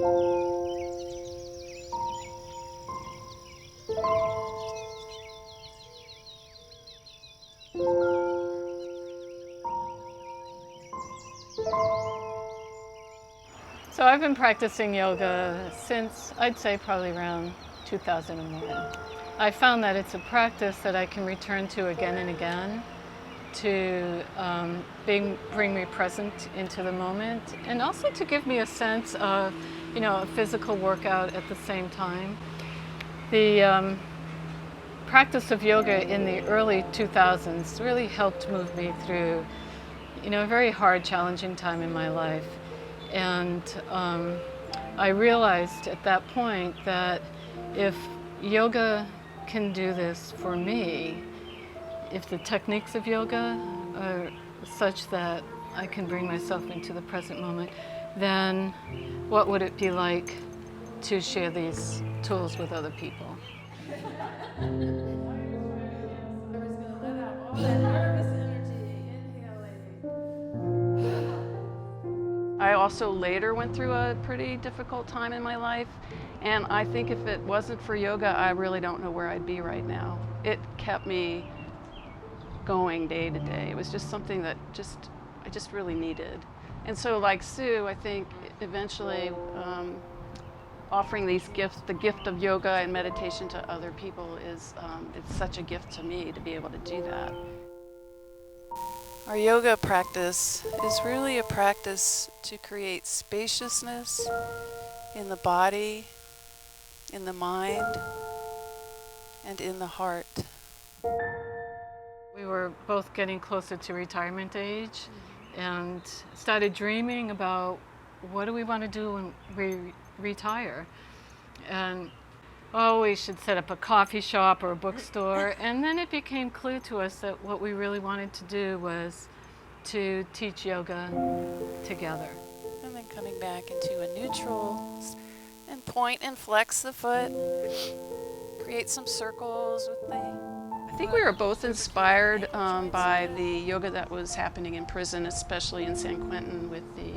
So I've been practicing yoga since, I'd say, probably around 2001. I found that it's a practice that I can return to again and again to bring me present into the moment, and also to give me a sense of, a physical workout at the same time. The practice of yoga in the early 2000s really helped move me through, a very hard, challenging time in my life. And I realized at that point that if yoga can do this for me, if the techniques of yoga are such that I can bring myself into the present moment, then what would it be like to share these tools with other people? I also later went through a pretty difficult time in my life, and I think if it wasn't for yoga, I really don't know where I'd be right now. It kept me going day to day. It was just something that I just really needed. And so, like Sue, I think eventually offering these gifts, the gift of yoga and meditation to other people is it's such a gift to me to be able to do that. Our yoga practice is really a practice to create spaciousness in the body, in the mind, and in the heart. We were both getting closer to retirement age and started dreaming about what do we want to do when we retire. And we should set up a coffee shop or a bookstore. And then it became clear to us that what we really wanted to do was to teach yoga together. And then coming back into a neutral and point and flex the foot. Create some circles with the... I think we were both inspired by the yoga that was happening in prison, especially in San Quentin with the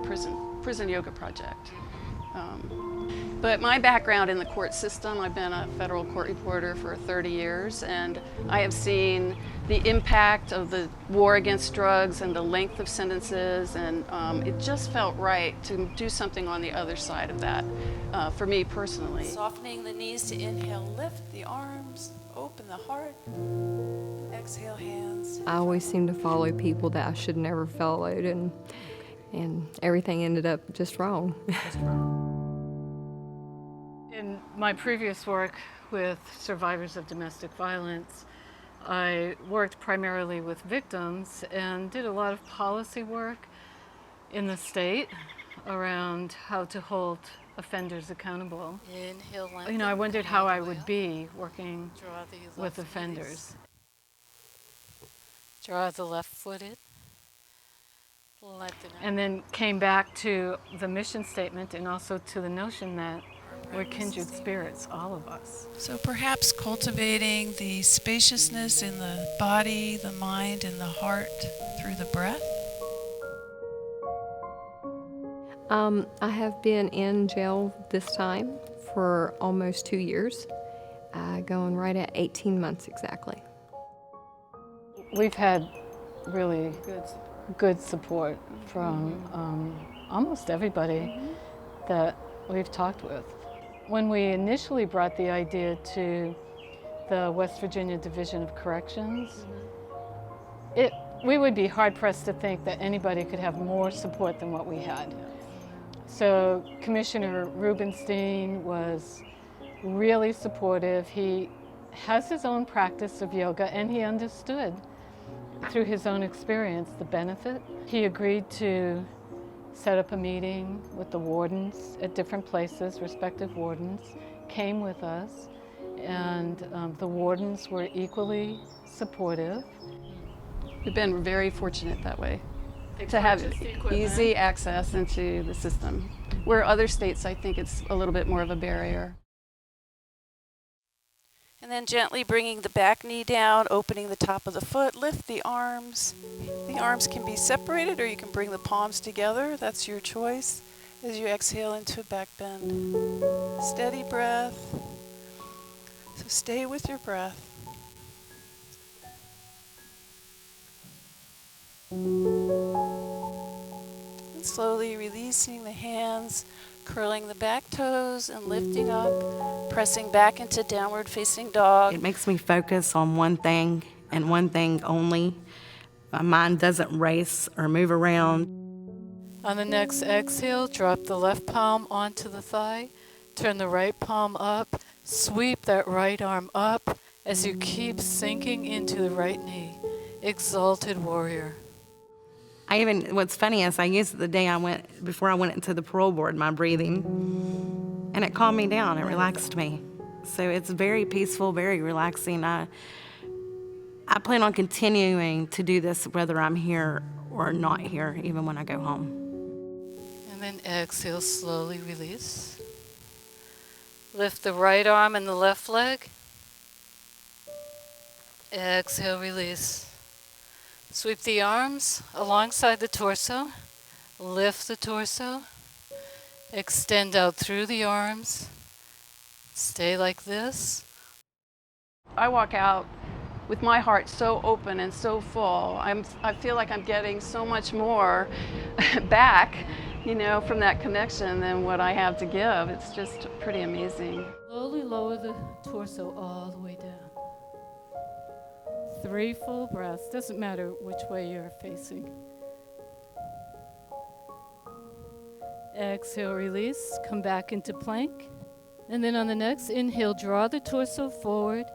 prison yoga project. But my background in the court system, I've been a federal court reporter for 30 years, and I have seen the impact of the war against drugs and the length of sentences, and it just felt right to do something on the other side of that, for me personally. Softening the knees to inhale, lift the arms, open the heart, exhale hands. I always seem to follow people that I should never followed, and everything ended up just wrong. In my previous work with survivors of domestic violence, I worked primarily with victims and did a lot of policy work in the state around how to hold offenders accountable. Inhale, lengthen. I wondered how I would be working with offenders. Draw the left-footed. And then came back to the mission statement and also to the notion that we're kindred spirits, all of us. So perhaps cultivating the spaciousness in the body, the mind, and the heart through the breath. I have been in jail this time for almost 2 years, going right at 18 months exactly. We've had really good support from almost everybody that we've talked with. When we initially brought the idea to the West Virginia Division of Corrections, we would be hard-pressed to think that anybody could have more support than what we had. So Commissioner Rubenstein was really supportive. He has his own practice of yoga, and he understood through his own experience the benefit. He agreed to set up a meeting with the wardens at different places, respective wardens, came with us, and the wardens were equally supportive. We've been very fortunate that way to have easy access into the system, where other states, I think it's a little bit more of a barrier. And then gently bringing the back knee down, opening the top of the foot, lift the arms. The arms can be separated or you can bring the palms together, that's your choice. as you exhale into a back bend. Steady breath. So stay with your breath. And slowly releasing the hands, curling the back toes and lifting up, pressing back into downward facing dog. It makes me focus on one thing and one thing only. My mind doesn't race or move around. On the next exhale, drop the left palm onto the thigh, turn the right palm up, sweep that right arm up as you keep sinking into the right knee. Exalted warrior. What's funny is I used it the day before I went into the parole board, my breathing, and it calmed me down, it relaxed me. So it's very peaceful, very relaxing. I plan on continuing to do this whether I'm here or not here, even when I go home. And then exhale, slowly release. Lift the right arm and the left leg. Exhale, release. Sweep the arms alongside the torso. Lift the torso. Extend out through the arms. Stay like this. I walk out with my heart so open and so full. I feel like I'm getting so much more back, from that connection than what I have to give. It's just pretty amazing. Slowly lower the torso all the way down. 3 full breaths. Doesn't matter which way you're facing. Exhale, release. Come back into plank. And then on the next inhale, draw the torso forward.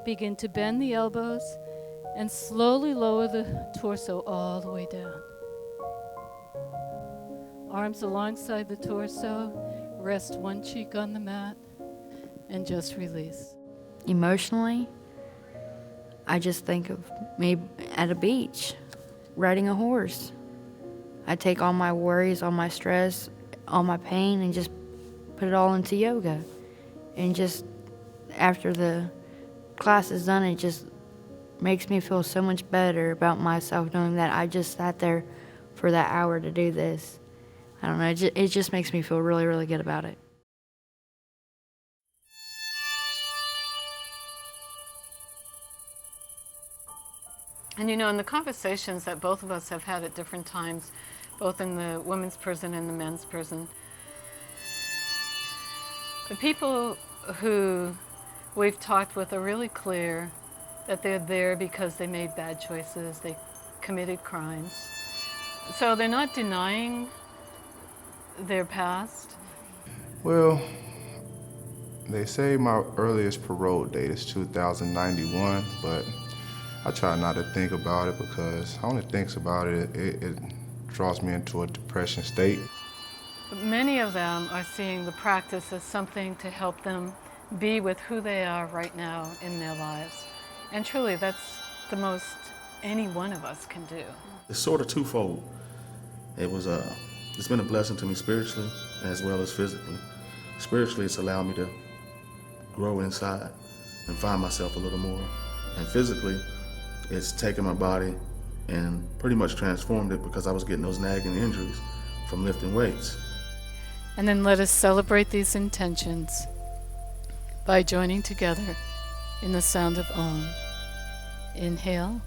Begin to bend the elbows and slowly lower the torso all the way down. Arms alongside the torso. Rest one cheek on the mat and just release. Emotionally, I just think of me at a beach, riding a horse. I take all my worries, all my stress, all my pain, and just put it all into yoga. And just after the class is done, it just makes me feel so much better about myself, knowing that I just sat there for that hour to do this. I don't know, it just makes me feel really, really good about it. And in the conversations that both of us have had at different times, both in the women's prison and the men's prison, the people who we've talked with are really clear that they're there because they made bad choices, they committed crimes. So they're not denying their past. Well, they say my earliest parole date is 2091, but I try not to think about it because I only think about it, it draws me into a depression state. But many of them are seeing the practice as something to help them be with who they are right now in their lives. And truly, that's the most any one of us can do. It's sort of twofold. It's been a blessing to me spiritually as well as physically. Spiritually, it's allowed me to grow inside and find myself a little more. And physically, it's taken my body and pretty much transformed it because I was getting those nagging injuries from lifting weights. And then let us celebrate these intentions by joining together in the sound of Om. Inhale.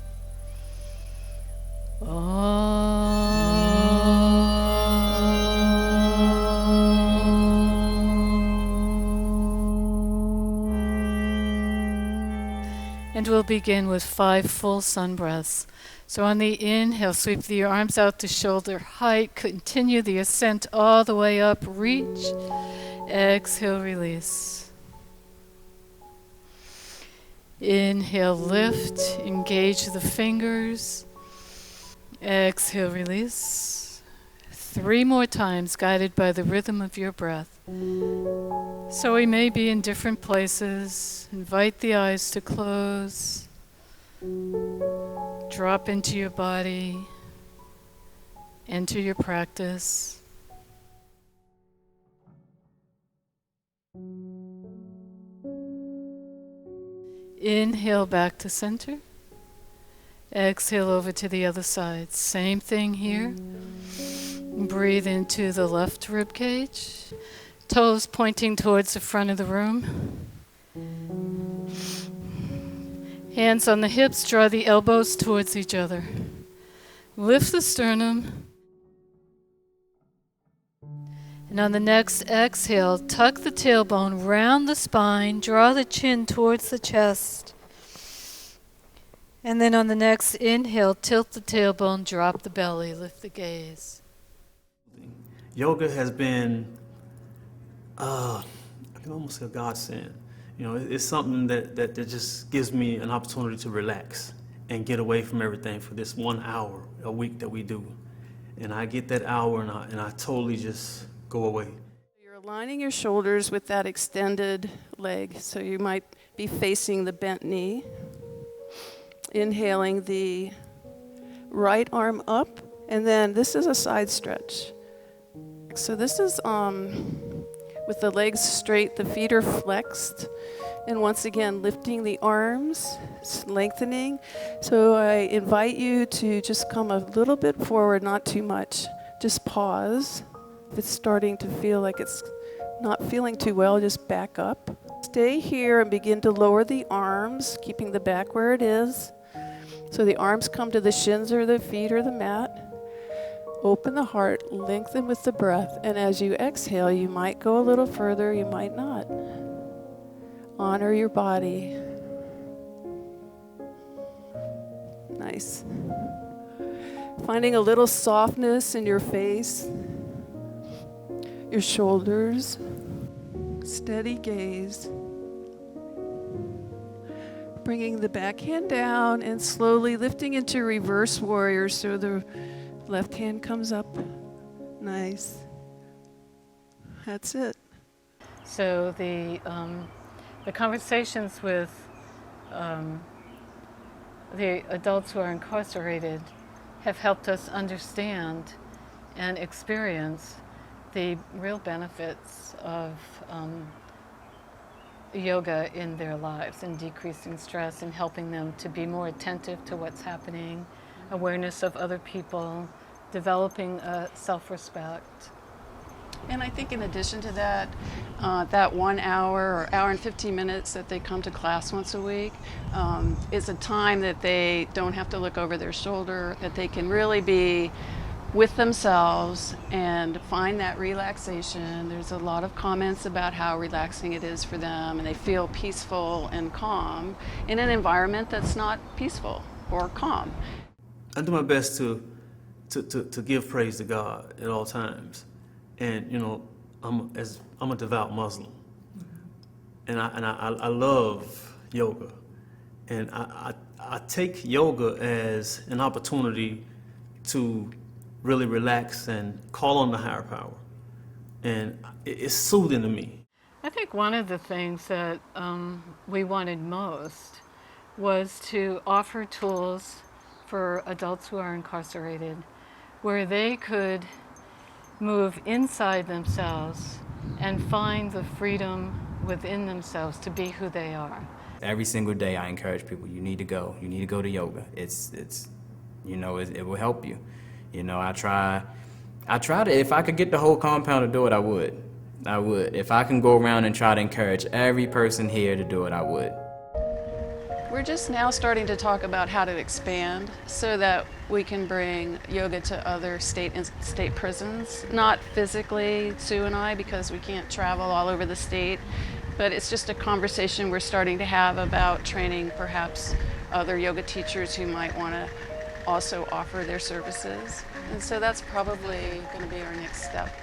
And we'll begin with 5 full sun breaths. So on the inhale, sweep the arms out to shoulder height. Continue the ascent all the way up. Reach. Exhale, release. Inhale, lift. Engage the fingers. Exhale, release. 3 more times, guided by the rhythm of your breath. So we may be in different places. Invite the eyes to close. Drop into your body. Enter your practice. Inhale back to center. Exhale over to the other side. Same thing here. Breathe into the left rib cage, toes pointing towards the front of the room. Hands on the hips, draw the elbows towards each other. Lift the sternum. And on the next exhale, tuck the tailbone, round the spine, draw the chin towards the chest. And then on the next inhale, tilt the tailbone, drop the belly, lift the gaze. Yoga has been, I can almost say a godsend. You know, it's something that just gives me an opportunity to relax and get away from everything for this 1 hour a week that we do. And I get that hour and I totally just go away. You're aligning your shoulders with that extended leg, so you might be facing the bent knee. Inhaling the right arm up, and then this is a side stretch. So this is with the legs straight, the feet are flexed, and once again lifting the arms, lengthening. So I invite you to just come a little bit forward, not too much. Just pause. If it's starting to feel like it's not feeling too well, just back up. Stay here and begin to lower the arms, keeping the back where it is. So the arms come to the shins or the feet or the mat. Open the heart, lengthen with the breath, and as you exhale, you might go a little further, you might not. Honor your body. Nice. Finding a little softness in your face, your shoulders, steady gaze. Bringing the back hand down and slowly lifting into reverse warrior so the left hand comes up. Nice. That's it. So the conversations with the adults who are incarcerated have helped us understand and experience the real benefits of yoga in their lives and decreasing stress and helping them to be more attentive to what's happening, awareness of other people, developing self-respect. And I think in addition to that, that 1 hour or hour and 15 minutes that they come to class once a week is a time that they don't have to look over their shoulder, that they can really be with themselves and find that relaxation. There's a lot of comments about how relaxing it is for them, and they feel peaceful and calm in an environment that's not peaceful or calm. I do my best to give praise to God at all times. And you know, I'm a devout Muslim, and I love yoga, and I take yoga as an opportunity to really relax and call on the higher power, and it's soothing to me. I think one of the things that we wanted most was to offer tools for adults who are incarcerated where they could move inside themselves and find the freedom within themselves to be who they are. Every single day I encourage people, you need to go to yoga. It's you know, it will help you. You know, I try to, if I could get the whole compound to do it, I would. If I can go around and try to encourage every person here to do it, I would. We're just now starting to talk about how to expand so that we can bring yoga to other state prisons. Not physically, Sue and I, because we can't travel all over the state, but it's just a conversation we're starting to have about training perhaps other yoga teachers who might want to also offer their services. And so that's probably going to be our next step.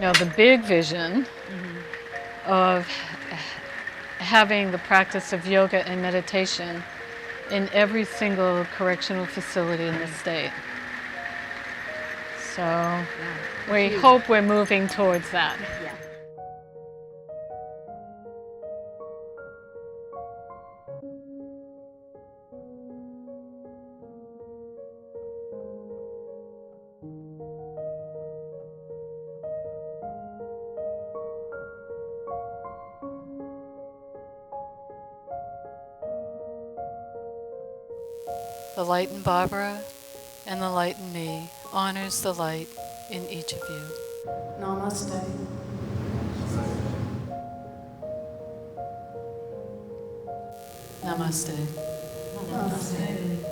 Now the big vision of having the practice of yoga and meditation in every single correctional facility in the state. So we hope we're moving towards that. The light in Barbara and the light in me honors the light in each of you. Namaste. Namaste. Namaste.